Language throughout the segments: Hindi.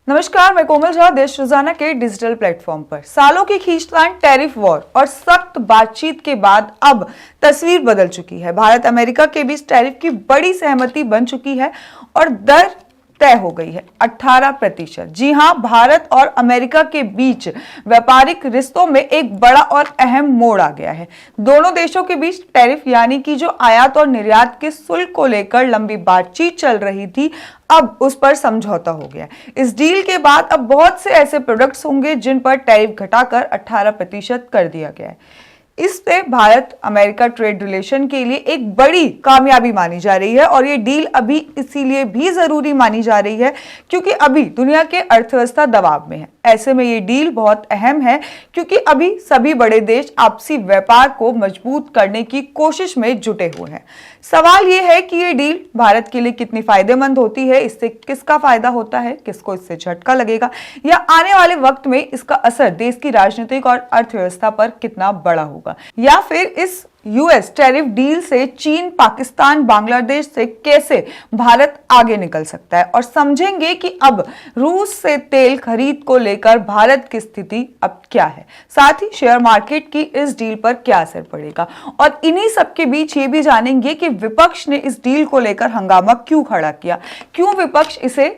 नमस्कार, मैं कोमल झा देश रोजाना के डिजिटल प्लेटफॉर्म पर। सालों की खींचतान, टैरिफ वॉर और सख्त बातचीत के बाद अब तस्वीर बदल चुकी है। भारत अमेरिका के बीच टैरिफ की बड़ी सहमति बन चुकी है और दर तय हो गई है 18%। जी हां, भारत और अमेरिका के बीच व्यापारिक रिश्तों में एक बड़ा और अहम मोड़ आ गया है। दोनों देशों के बीच टैरिफ यानी कि जो आयात और निर्यात के शुल्क को लेकर लंबी बातचीत चल रही थी, अब उस पर समझौता हो गया। इस डील के बाद अब बहुत से ऐसे प्रोडक्ट्स होंगे जिन पर टैरिफ घटाकर 18% कर दिया गया है। इससे भारत अमेरिका ट्रेड रिलेशन के लिए एक बड़ी कामयाबी मानी जा रही है और ये डील अभी इसीलिए भी जरूरी मानी जा रही है क्योंकि अभी दुनिया के अर्थव्यवस्था दबाव में है। ऐसे में ये डील बहुत अहम है क्योंकि अभी सभी बड़े देश आपसी व्यापार को मजबूत करने की कोशिश में जुटे हुए हैं। सवाल ये है कि ये डील भारत के लिए कितनी फायदेमंद होती है, इससे किसका फायदा होता है, किसको इससे झटका लगेगा या आने वाले वक्त में इसका असर देश की राजनीतिक और अर्थव्यवस्था पर कितना बड़ा होगा, या फिर इस यूएस टैरिफ डील से चीन, पाकिस्तान, बांग्लादेश से कैसे भारत आगे निकल सकता है। और समझेंगे कि अब रूस से तेल खरीद को लेकर भारत की स्थिति अब क्या है, साथ ही शेयर मार्केट की इस डील पर क्या असर पड़ेगा। और इन्हीं सब के बीच ये भी जानेंगे कि विपक्ष ने इस डील को लेकर हंगामा क्यों खड़ा किया, क्यों विपक्ष इसे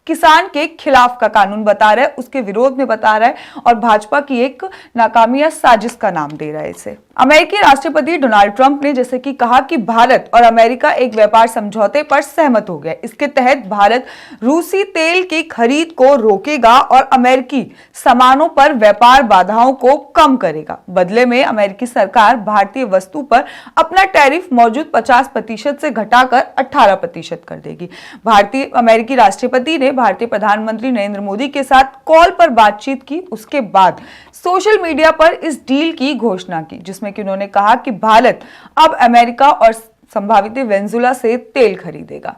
किसान के खिलाफ का कानून बता रहा है, उसके विरोध में बता रहा है और भाजपा की एक नाकामी या साजिश का नाम दे रहा है इसे। अमेरिकी राष्ट्रपति डोनाल्ड ट्रंप ने जैसे कि कहा कि भारत और अमेरिका एक व्यापार समझौते पर सहमत हो गया। इसके तहत भारत रूसी तेल की खरीद को रोकेगा और अमेरिकी सामानों पर व्यापार बाधाओं को कम करेगा। बदले में अमेरिकी सरकार भारतीय वस्तु पर अपना टैरिफ मौजूद 50% से घटाकर 18% कर देगी। भारतीय अमेरिकी राष्ट्रपति ने भारतीय प्रधानमंत्री नरेंद्र मोदी के साथ कॉल पर बातचीत की। उसके बाद सोशल मीडिया पर इस डील की घोषणा की, जिसमें कि उन्होंने कहा कि भारत अब अमेरिका और संभावित वेनेजुएला से तेल खरीदेगा।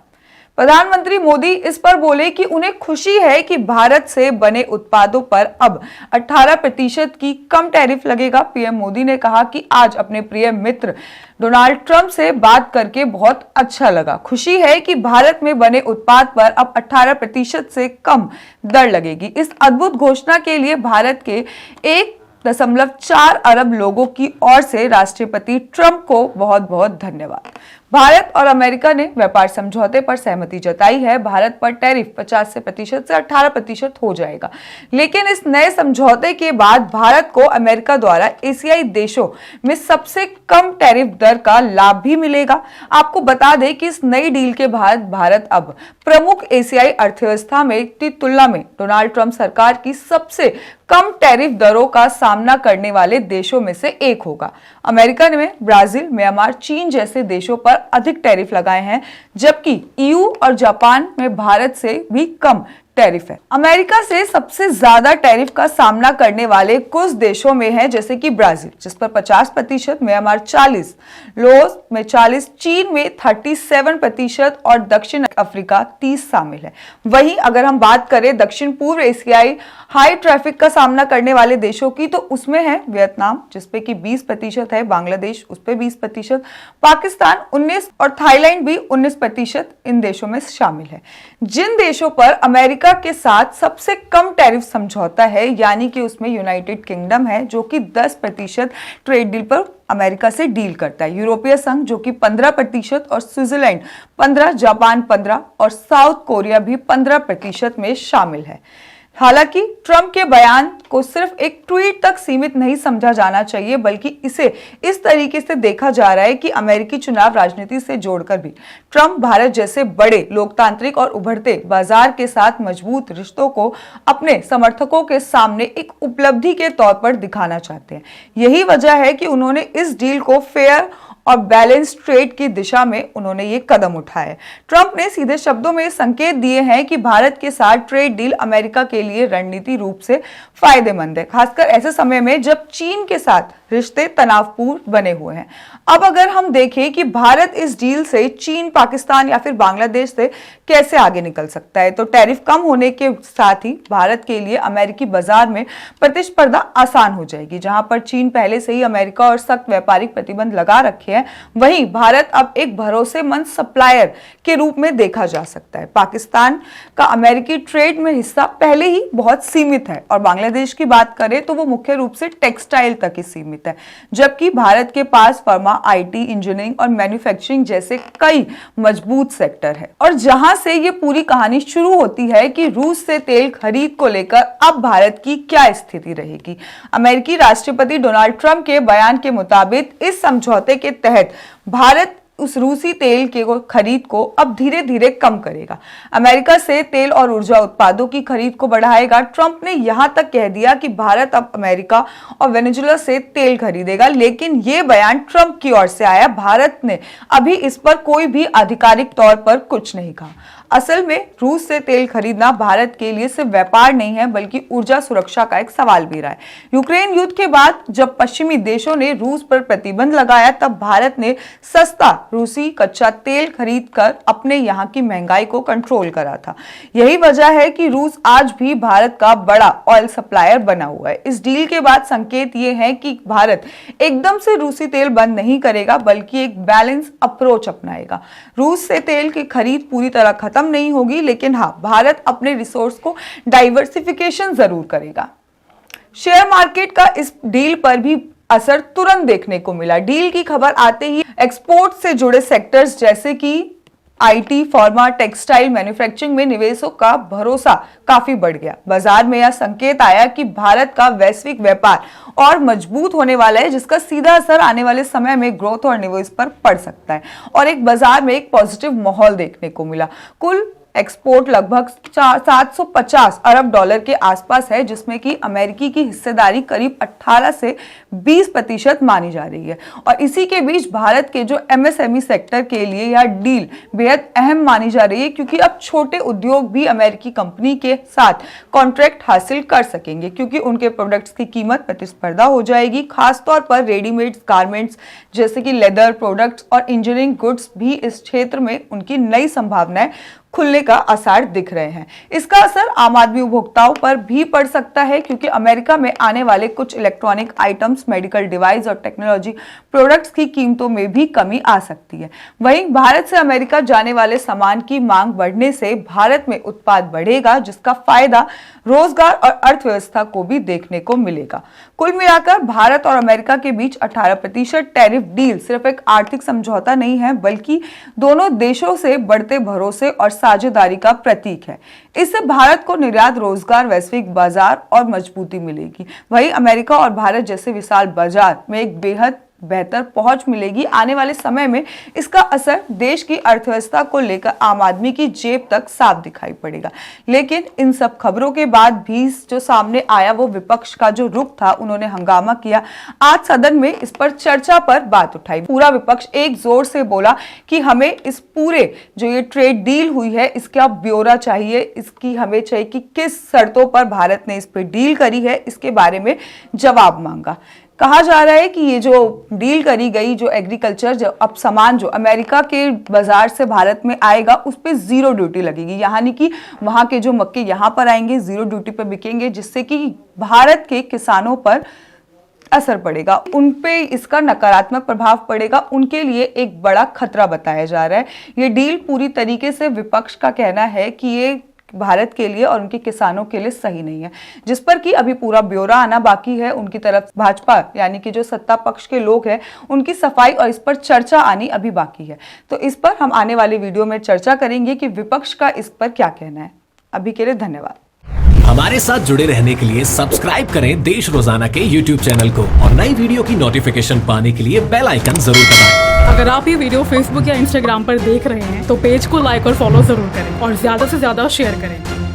प्रधानमंत्री मोदी इस पर बोले कि उन्हें खुशी है कि भारत से बने उत्पादों पर अब 18% की कम टैरिफ लगेगा। पीएम मोदी ने कहा कि आज अपने प्रिय मित्र डोनाल्ड ट्रंप से बात करके बहुत अच्छा लगा। खुशी है कि भारत में बने उत्पाद पर अब 18% से कम दर लगेगी। इस अद्भुत घोषणा के लिए भारत के 1.4 अरब लोगों की ओर से राष्ट्रपति ट्रंप को बहुत बहुत धन्यवाद। भारत और अमेरिका ने व्यापार समझौते पर सहमति जताई है। भारत पर टैरिफ 50% से 18% हो जाएगा, लेकिन इस नए समझौते के बाद भारत को अमेरिका द्वारा एशियाई देशों में सबसे कम टैरिफ दर का लाभ भी मिलेगा। आपको बता दें कि इस नई डील के बाद भारत अब प्रमुख एशियाई अर्थव्यवस्था में की तुलना में डोनाल्ड ट्रंप सरकार की सबसे कम टैरिफ दरों का सामना करने वाले देशों में से एक होगा। अमेरिका ने ब्राजील, म्यांमार, चीन जैसे देशों पर अधिक टैरिफ लगाए हैं, जबकि ईयू और जापान में भारत से भी कम टैरिफ है। अमेरिका से सबसे ज्यादा टैरिफ का सामना करने वाले कुछ देशों में है, जैसे कि ब्राजील जिस पर 50%, म्यांमार 40%, लाओस में 40%, चीन में 37% और दक्षिण अफ्रीका 30% शामिल है। वहीं अगर हम बात करें दक्षिण पूर्व एशियाई हाई ट्रैफिक का सामना करने वाले देशों की, तो उसमें है वियतनाम जिसपे कि 20% है, बांग्लादेश उस पे 20%, पाकिस्तान 19% और थाईलैंड भी 19% इन देशों में शामिल है। जिन देशों पर अमेरिका के साथ सबसे कम टैरिफ समझौता है, यानी कि उसमें यूनाइटेड किंगडम है जो कि 10% ट्रेड डील पर अमेरिका से डील करता है, यूरोपीय संघ जो कि 15% और स्विट्जरलैंड 15%, जापान 15% और साउथ कोरिया भी 15% में शामिल है। हालांकि ट्रंप के बयान को सिर्फ एक ट्वीट तक सीमित नहीं समझा जाना चाहिए, बल्कि इसे इस तरीके से देखा जा रहा है कि अमेरिकी चुनाव राजनीति से जोड़कर भी ट्रंप भारत जैसे बड़े लोकतांत्रिक और उभरते बाजार के साथ मजबूत रिश्तों को अपने समर्थकों के सामने एक उपलब्धि के तौर पर दिखाना चाहते हैं। यही वजह है कि उन्होंने इस डील को फेयर और बैलेंस ट्रेड की दिशा में उन्होंने ये कदम उठाया है। ट्रंप ने सीधे शब्दों में संकेत दिए हैं कि भारत के साथ ट्रेड डील अमेरिका के लिए रणनीतिक रूप से फायदेमंद है, खासकर ऐसे समय में जब चीन के साथ रिश्ते तनावपूर्ण बने हुए हैं। अब अगर हम देखें कि भारत इस डील से चीन, पाकिस्तान या फिर बांग्लादेश से कैसे आगे निकल सकता है, तो टैरिफ कम होने के साथ ही भारत के लिए अमेरिकी बाजार में प्रतिस्पर्धा आसान हो जाएगी। जहां पर चीन पहले से ही अमेरिका और सख्त व्यापारिक प्रतिबंध लगा रखे हैं, वहीं भारत अब एक भरोसेमंद सप्लायर के रूप में देखा जा सकता है। पाकिस्तान का अमेरिकी ट्रेड में हिस्सा पहले ही बहुत सीमित है और बांग्लादेश की बात करें तो वो मुख्य रूप से टेक्सटाइल तक ही सीमित है, जबकि भारत के पास फार्मा, आईटी, इंजीनियरिंग और मैन्युफैक्चरिंग जैसे कई मजबूत सेक्टर है। और जहां से ये पूरी कहानी शुरू होती है कि रूस से तेल खरीद को लेकर अब भारत की क्या स्थिति रहेगी। अमेरिकी राष्ट्रपति डोनाल्ड ट्रंप के बयान के मुताबिक इस समझौते के तहत भारत उस रूसी तेल के खरीद को अब धीरे धीरे कम करेगा, अमेरिका से तेल और ऊर्जा उत्पादों की खरीद को बढ़ाएगा। ट्रंप ने यहां तक कह दिया कि भारत अब अमेरिका और वेनेजुएला से तेल खरीदेगा, लेकिन यह बयान ट्रंप की ओर से आया। भारत ने अभी इस पर कोई भी आधिकारिक तौर पर कुछ नहीं कहा। असल में रूस से तेल खरीदना भारत के लिए सिर्फ व्यापार नहीं है, बल्कि ऊर्जा सुरक्षा का एक सवाल भी रहा है। यूक्रेन युद्ध के बाद जब पश्चिमी देशों ने रूस पर प्रतिबंध लगाया, तब भारत ने सस्ता रूसी कच्चा तेल खरीदकर अपने यहाँ की महंगाई को कंट्रोल करा था। यही वजह है कि रूस आज भी भारत का बड़ा ऑयल सप्लायर बना हुआ है। इस डील के बाद संकेत ये है कि भारत एकदम से रूसी तेल बंद नहीं करेगा, बल्कि एक बैलेंस अप्रोच अपनाएगा। रूस से तेल की खरीद पूरी तरह खत्म नहीं होगी, लेकिन हाँ, भारत अपने रिसोर्स को डाइवर्सिफिकेशन जरूर करेगा। शेयर मार्केट का इस डील पर भी असर तुरंत देखने को मिला। डील की खबर आते ही एक्सपोर्ट से जुड़े सेक्टर्स जैसे कि आईटी, फार्मा, टेक्सटाइल, मैन्युफैक्चरिंग में निवेशों का भरोसा काफी बढ़ गया। बाजार में यह संकेत आया कि भारत का वैश्विक व्यापार और मजबूत होने वाला है, जिसका सीधा असर आने वाले समय में ग्रोथ और निवेश पर पड़ सकता है और एक बाजार में एक पॉजिटिव माहौल देखने को मिला। कुल एक्सपोर्ट लगभग 750 अरब डॉलर के आसपास है, जिसमें कि अमेरिकी की हिस्सेदारी करीब 18 से 20% मानी जा रही है। और इसी के बीच भारत के जो एमएसएमई सेक्टर के लिए यह डील बेहद अहम मानी जा रही है, क्योंकि अब छोटे उद्योग भी अमेरिकी कंपनी के साथ कॉन्ट्रैक्ट हासिल कर सकेंगे, क्योंकि उनके प्रोडक्ट्स की कीमत प्रतिस्पर्धा हो जाएगी। खासतौर पर रेडीमेड गारमेंट्स जैसे कि लेदर प्रोडक्ट्स और इंजीनियरिंग गुड्स भी इस क्षेत्र में उनकी नई संभावनाएं खुलने का आसार दिख रहे हैं। इसका असर आम आदमी उपभोक्ताओं पर भी पड़ सकता है, क्योंकि अमेरिका में आने वाले कुछ इलेक्ट्रॉनिक आइटम्स, मेडिकल डिवाइस और टेक्नोलॉजी प्रोडक्ट्स की कीमतों में भी कमी आ सकती है। वहीं भारत से अमेरिका जाने वाले सामान की मांग बढ़ने से भारत में उत्पाद बढ़ेगा, जिसका फायदा रोजगार और अर्थव्यवस्था को भी देखने को मिलेगा। कुल मिलाकर भारत और अमेरिका के बीच 18% टैरिफ डील सिर्फ एक आर्थिक समझौता नहीं है, बल्कि दोनों देशों से बढ़ते भरोसे और साझेदारी का प्रतीक है। इससे भारत को निर्यात, रोजगार, वैश्विक बाजार और मजबूती मिलेगी। वहीं अमेरिका और भारत जैसे विशाल बाजार में एक बेहद बेहतर पहुंच मिलेगी। आने वाले समय में इसका असर देश की अर्थव्यवस्था को लेकर आम आदमी की जेब तक साफ दिखाई पड़ेगा। लेकिन इन सब खबरों के बाद भी जो सामने आया वो विपक्ष का जो रुख था, उन्होंने हंगामा किया। आज सदन में इस पर चर्चा पर बात उठाई। पूरा विपक्ष एक जोर से बोला कि हमें इस पूरे जो ये ट्रेड डील हुई है इसका ब्यौरा चाहिए, इसकी हमें चाहिए कि किस शर्तों पर भारत ने इस पर डील करी है, इसके बारे में जवाब मांगा। कहा जा रहा है कि ये जो डील करी गई, जो एग्रीकल्चर जो अब सामान जो अमेरिका के बाजार से भारत में आएगा उस पर 0 ड्यूटी लगेगी, यानी कि वहां के जो मक्के यहाँ पर आएंगे 0 ड्यूटी पर बिकेंगे, जिससे कि भारत के किसानों पर असर पड़ेगा, उन पे इसका नकारात्मक प्रभाव पड़ेगा। उनके लिए एक बड़ा खतरा बताया जा रहा है। ये डील पूरी तरीके से विपक्ष का कहना है कि ये भारत के लिए और उनके किसानों के लिए सही नहीं है, जिस पर कि अभी पूरा ब्यौरा आना बाकी है। उनकी तरफ भाजपा यानी कि जो सत्ता पक्ष के लोग हैं उनकी सफाई और इस पर चर्चा आनी अभी बाकी है। तो इस पर हम आने वाले वीडियो में चर्चा करेंगे कि विपक्ष का इस पर क्या कहना है। अभी के लिए धन्यवाद। हमारे साथ जुड़े रहने के लिए सब्सक्राइब करें देश रोजाना के YouTube चैनल को और नई वीडियो की नोटिफिकेशन पाने के लिए बेल आइकन जरूर दबाएं। अगर आप ये वीडियो Facebook या Instagram पर देख रहे हैं तो पेज को लाइक और फॉलो जरूर करें और ज्यादा से ज्यादा शेयर करें।